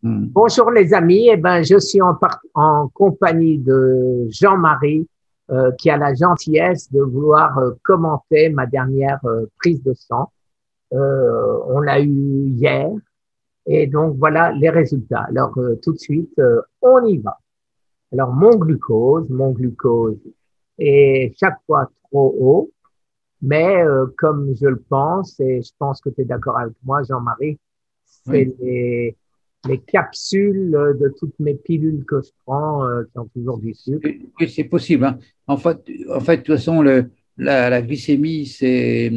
Hmm. Bonjour les amis, eh ben, je suis en compagnie de Jean-Marie qui a la gentillesse de vouloir commenter ma dernière prise de sang. On l'a eu hier et donc voilà les résultats. Alors tout de suite, on y va. Alors mon glucose est chaque fois trop haut, mais comme je le pense et je pense que tu es d'accord avec moi, Jean-Marie, c'est Oui, les capsules de toutes mes pilules que je prends qui ont toujours du sucre. c'est possible, hein. De toute façon, la glycémie, c'est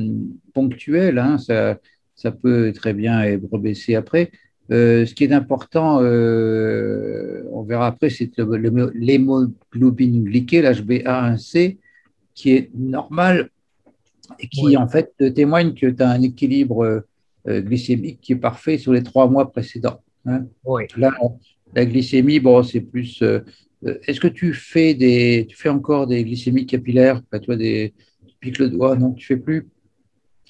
ponctuel, hein. Ça peut très bien rebaisser après. Ce qui est important, on verra après, c'est l'hémoglobine glyquée, l'HbA1c, qui est normal et qui, Oui, en fait, témoigne que tu as un équilibre glycémique qui est parfait sur les 3 mois précédents, hein. oui. Là, la glycémie, bon, c'est plus. Est-ce que tu fais encore des glycémies capillaires? Enfin, tu vois, tu piques le doigt, non, tu fais plus?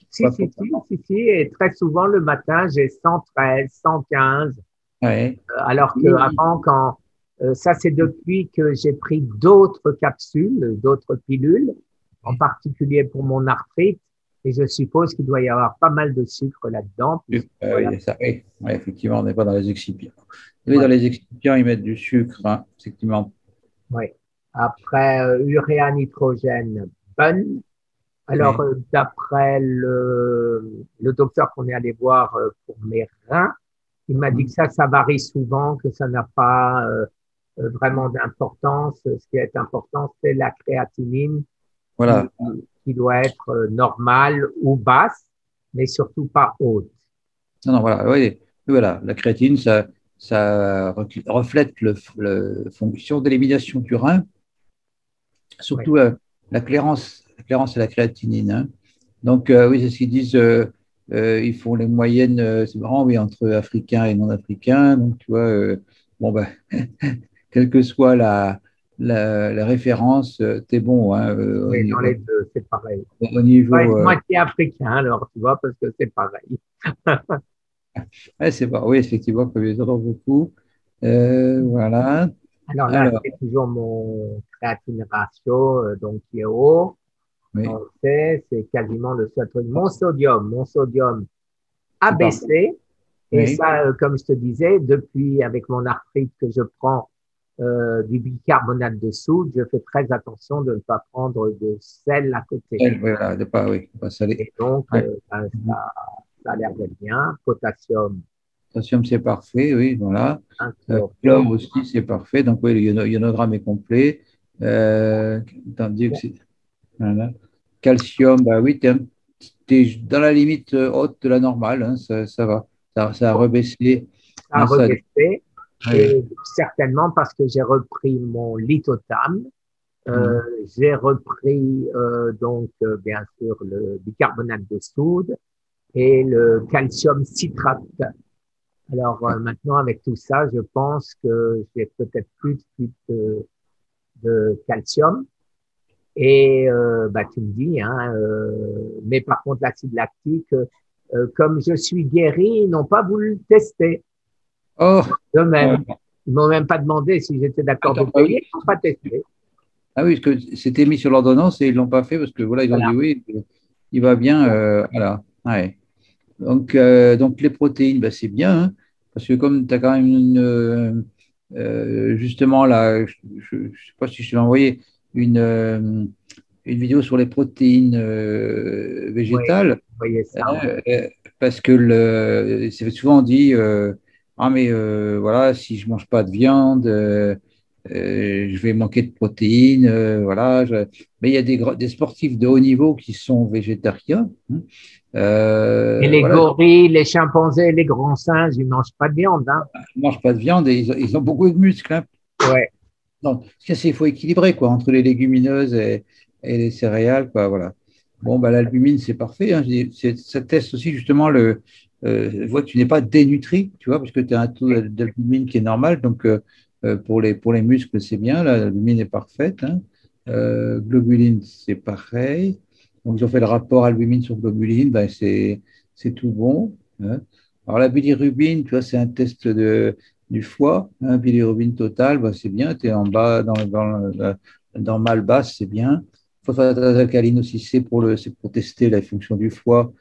Si, Pas si, pour si, si, si. Et très souvent, le matin, j'ai 113, 115. Ouais. Alors Oui, oui. qu'avant, ça, c'est depuis que j'ai pris d'autres capsules, d'autres pilules, en Oui. particulier pour mon arthrite. Et je suppose qu'il doit y avoir pas mal de sucre là-dedans, puisque voilà, Oui, ça, oui. Ouais, effectivement, on n'est pas dans les excipients. Oui, dans voilà. les excipients, ils mettent du sucre, hein, effectivement. Oui. Après, uréa nitrogène, bonne. Alors, Oui. d'après le docteur qu'on est allé voir pour mes reins, il m'a dit que Hum. ça varie souvent, que ça n'a pas vraiment d'importance. Ce qui est important, c'est la créatinine qui, Voilà. qui doit être normale ou basse, mais surtout pas haute. Non, non, voilà, oui, voilà. La créatine, ça reflète la fonction d'élimination du rein, Oui, surtout la clairance et la créatinine, hein. Donc, oui, c'est ce qu'ils disent. Ils font les moyennes, c'est marrant, oui, entre africains et non-africains. Donc, tu vois, bon, ben, quelle que soit la référence, t'es bon, hein, oui, dans les deux, c'est pareil. au Pas niveau. être moitié africain, alors, tu vois, parce que c'est pareil. Ouais, c'est pas, oui, effectivement, comme les entend beaucoup. Voilà. Alors là, Alors, c'est toujours mon créatine ratio, donc qui est haut. On oui, le sait, c'est quasiment le seul truc. Mon sodium a c'est parfait. baissé. Et Oui. ça, comme je te disais, depuis avec mon arthrite que je prends du bicarbonate de soude, je fais très attention de ne pas prendre de sel à côté. Voilà, de pas, oui, pas salé. Et donc, Ouais. ben, Mhm. ça a l'air d'être bien. Potassium, Potassium, c'est parfait, oui, voilà. un Chlore chlorure. aussi, c'est parfait. Donc, oui, le ionogramme est complet. Tandis que voilà. Calcium, bah oui, t'es dans la limite haute de la normale, hein, ça va. Ça a rebaissé, Ça a hein, ça. rebaissé. Oui. Et certainement parce que j'ai repris mon lithotam. Euh, Mhm. j'ai repris donc bien sûr le bicarbonate de soude et le calcium citrate. Alors maintenant avec tout ça, je pense que j'ai peut-être plus de fuite de calcium. Et bah, tu me dis, hein, mais par contre l'acide lactique, comme je suis guéri, ils n'ont pas voulu le tester Oh, eux-mêmes. ouais. Ils m'ont même pas demandé si j'étais d'accord de Attends, ah payer, oui. ils n'ont pas testé. Ah oui, parce que c'était mis sur l'ordonnance et ils ne l'ont pas fait parce que voilà, ils ont dit Voilà. oui, il va bien. Voilà. Ouais. Donc les protéines, bah, c'est bien, hein, parce que comme tu as quand même justement là, je ne sais pas si je t'ai envoyé une vidéo sur les protéines Oui, végétales, vous voyez ça, oui. parce que c'est souvent dit, ah mais voilà, si je mange pas de viande, je vais manquer de protéines, voilà. Mais il y a des sportifs de haut niveau qui sont végétariens, hein. Et les Voilà, gorilles, les chimpanzés, les grands singes, ils mangent pas de viande, hein. ils ne mangent pas de viande et ils ont beaucoup de muscles, hein. Ouais. Donc, il faut équilibrer quoi, entre les légumineuses et les céréales, quoi, voilà. Bon, bah, l'albumine, c'est parfait, hein. Ça teste aussi justement voit que tu n'es pas dénutri, tu vois, parce que tu as un taux d'albumine qui est normal. Donc, pour les muscles, c'est bien. L'albumine est parfaite, hein. Globuline, c'est pareil. Donc, ils ont fait le rapport albumine sur globuline, c'est tout bon, hein. Alors, la bilirubine, tu vois, c'est un test du foie, hein, bilirubine totale, bah, c'est bien, tu es en bas, dans mal basse, c'est bien. Phosphatase alcaline aussi, c'est pour tester la fonction du foie.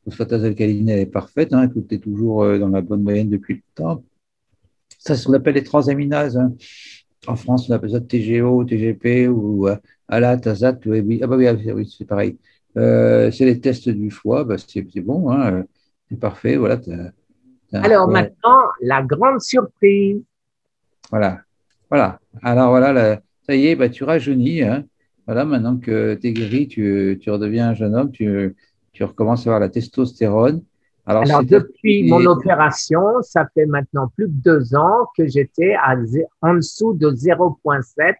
Phosphatase alcaline, elle est parfaite, hein, tu es toujours dans la bonne moyenne depuis le temps. Ça, c'est ce qu'on appelle les transaminases, hein. En France, on appelle ça TGO, TGP ou ALA, TAZAT. Oui, oui. Ah bah oui, oui, c'est pareil. C'est les tests du foie, bah, c'est bon, hein, c'est parfait. Voilà, t'as un Alors foie. maintenant, la grande surprise. Voilà. Voilà. Alors voilà, ça y est, bah, tu rajeunis, hein. Voilà, maintenant que tu es guéri, tu redeviens un jeune homme, tu recommences à avoir la testostérone. Alors, Alors, c'est assez. depuis mon opération, ça fait maintenant plus de 2 ans que j'étais en dessous de 0,7,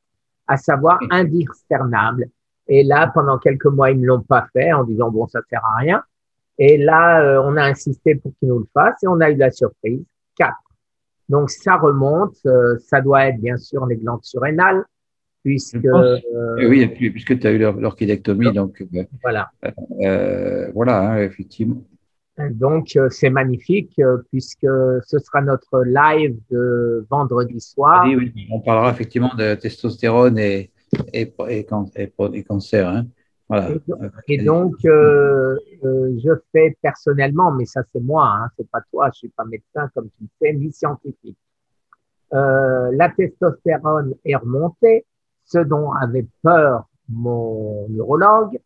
à savoir indiscernable. Et là, pendant quelques mois, ils ne l'ont pas fait en disant, bon, ça sert à rien. Et là, on a insisté pour qu'ils nous le fassent et on a eu la surprise, 4. Donc, ça remonte. Ça doit être, bien sûr, les glandes surrénales, Je puisque, pense, oui, et puis, puisque tu as eu l'orchidectomie, donc voilà. voilà, hein, effectivement. Donc, c'est magnifique puisque ce sera notre live de vendredi soir. Oui, on parlera effectivement de testostérone et cancer, hein. Voilà. Et donc, je fais personnellement, mais ça c'est moi, hein, c'est pas toi, je suis pas médecin comme tu le sais, ni scientifique. La testostérone est remontée, ce dont avait peur mon neurologue.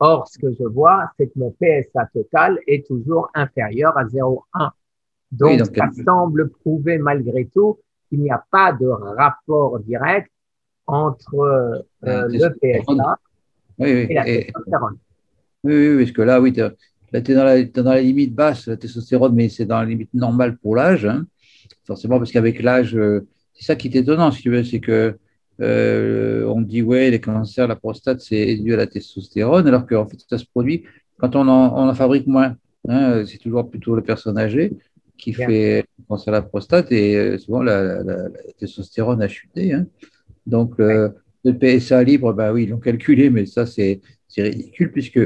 Or, ce que je vois, c'est que mon PSA total est toujours inférieur à 0,1. Oui, Donc, donc, ça semble prouver malgré tout qu'il n'y a pas de rapport direct entre le testostérone. PSA Oui, et oui, la testostérone. oui, oui, parce que là, oui, là, t'es dans la limite basse, la testostérone, mais c'est dans la limite normale pour l'âge, hein. Forcément, parce qu'avec l'âge, c'est ça qui est étonnant, si tu veux, c'est que on dit, ouais, les cancers, la prostate, c'est dû à la testostérone, alors qu'en fait, ça se produit quand on en fabrique moins, hein. C'est toujours plutôt la personne âgée qui Bien. fait le cancer de la prostate, et souvent, la testostérone a chuté, hein. Donc, Ouais. le PSA libre, ben oui, ils l'ont calculé, mais ça, c'est ridicule, puisque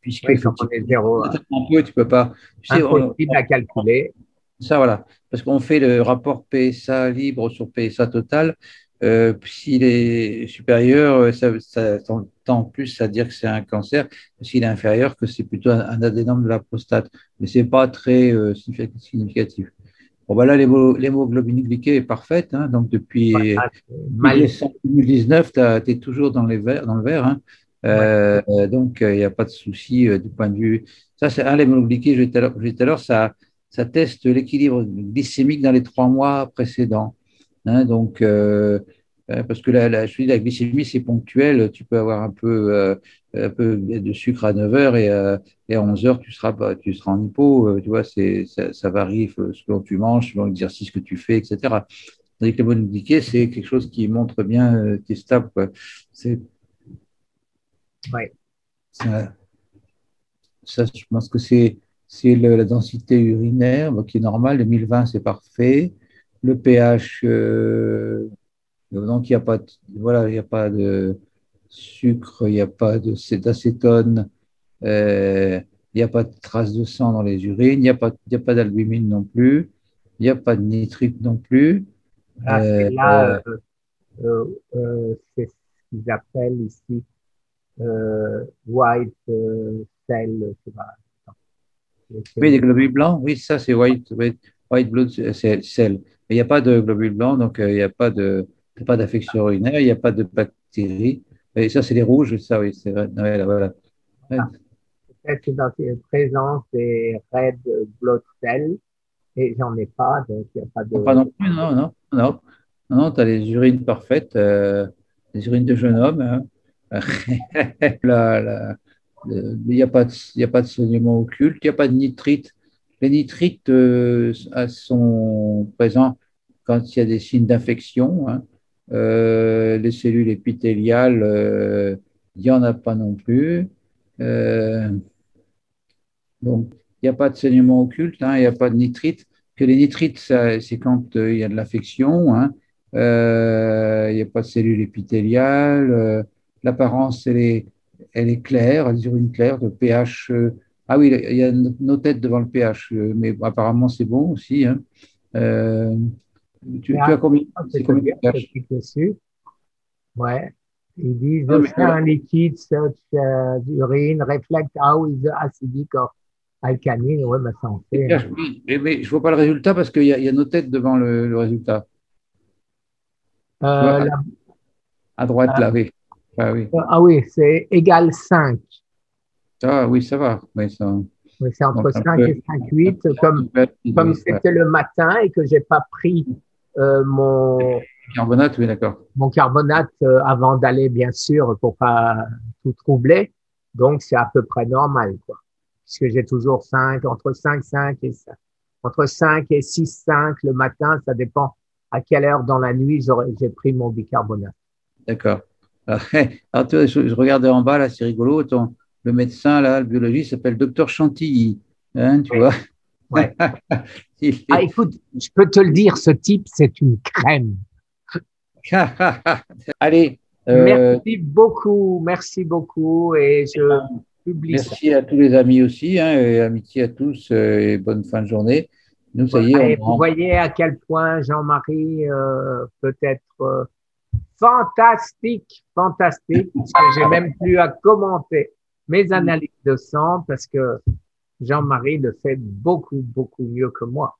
Oui, quand on est effectivement, zéro, un peu, tu peux pas. Tu sais, impossible à calculer. ça, voilà. Parce qu'on fait le rapport PSA libre sur PSA total. S'il est supérieur, ça tend plus à dire que c'est un cancer. S'il est inférieur, que c'est plutôt un adénome de la prostate. Mais ce n'est pas très significatif. Bon, ben là, l'hémoglobine glyquée est parfaite, hein. Donc, Voilà, depuis mal. décembre 2019, tu es toujours dans le vert, hein. Ouais. Donc, il n'y a pas de souci du point de vue. Ça, c'est un l'hémoglobine glyquée, je disais tout à l'heure, ça teste l'équilibre glycémique dans les 3 mois précédents, hein. Donc, parce que je te dis, la glycémie, c'est ponctuel. Tu peux avoir un peu de sucre à 9 heures et à 11 heures, tu seras en hypo. Tu vois, ça varie selon tu manges, selon l'exercice que tu fais, etc. Tandis que l'hémoglobine glyquée, c'est quelque chose qui montre bien, qui est stable, quoi. C'est, Ouais. ça, ça, je pense que c'est la densité urinaire bon, qui est normale. Le 1020, c'est parfait. Le pH, donc il n'y a pas de, voilà, il n'y a pas de sucre, il n'y a pas d'acétone, il n'y a pas de traces de sang dans les urines, il y a pas d'albumine non plus, il n'y a pas de nitrite non plus. Là, Euh, c'est ce qu'ils appellent ici white cell. Je sais pas. oui, les globules blancs, oui, ça c'est white blood cell. Mais il n'y a pas de globules blancs, donc il n'y a pas d'affection urinaire, il n'y a pas de bactéries. Et ça, c'est les rouges, ça, oui, c'est vrai. Ouais, là, voilà. Ouais. Peut-être que dans cette présence des red blood cells, et j'en ai pas, donc il n'y a pas Non, pas de. non plus, non, non, non. Non, tu as les urines parfaites, les urines de jeune homme, hein. Il n'y a pas de saignement occulte, il n'y a pas de nitrite. Les nitrites sont présents quand il y a des signes d'infection, hein. Les cellules épithéliales, il n'y en a pas non plus. Euh, donc, il n'y a pas de saignement occulte, hein, il n'y a pas de nitrite. Que les nitrites, c'est quand il y a de l'infection, hein. Il n'y a pas de cellules épithéliales. L'apparence, elle est claire, les urines claires, le pH. Ah oui, il y a nos têtes devant le pH, mais apparemment c'est bon aussi, hein. Euh, tu Ah, as combien, je c'est peux te combien dire, de je pH? clique dessus. Ouais. Ils disent, Non, mais c'est un liquide, such urine, reflect how is the acidic or alkaline. Ouais, mais ça en les fait. pH, oui, mais je vois pas le résultat parce qu'il y a nos têtes devant le résultat. Tu vois, La à droite, là, oui. Ah oui, Ah oui, c'est égal 5. oui, ça va. Mais ça, Oui, c'est entre donc 5 et un 5,8. peu acide, Comme oui. Ouais. c'était le matin et que j'ai pas pris mon, Carbonate, oui, d'accord. mon carbonate avant d'aller, bien sûr, pour pas tout troubler. Donc, c'est à peu près normal, quoi. Puisque j'ai toujours 5, entre 5, 5 et 5. Entre 5 et 6, 5 le matin, ça dépend à quelle heure dans la nuit j'ai pris mon bicarbonate. D'accord. Alors, tu vois, je regardais en bas, là, c'est rigolo. Le médecin, là, le biologiste, s'appelle Docteur Chantilly. Hein, tu Oui, vois? ouais. Il Ah, est- écoute, je peux te le dire, ce type, c'est une crème. Allez, euh, Merci beaucoup et je publie ça. merci à tous les amis aussi, hein, et amitié à tous, et bonne fin de journée. Nous, ça y est, Voilà. on Et vous rentre. voyez à quel point Jean-Marie peut être fantastique, fantastique, parce que j'ai même plus à commenter mes analyses de sang parce que Jean-Marie le fait beaucoup, beaucoup mieux que moi.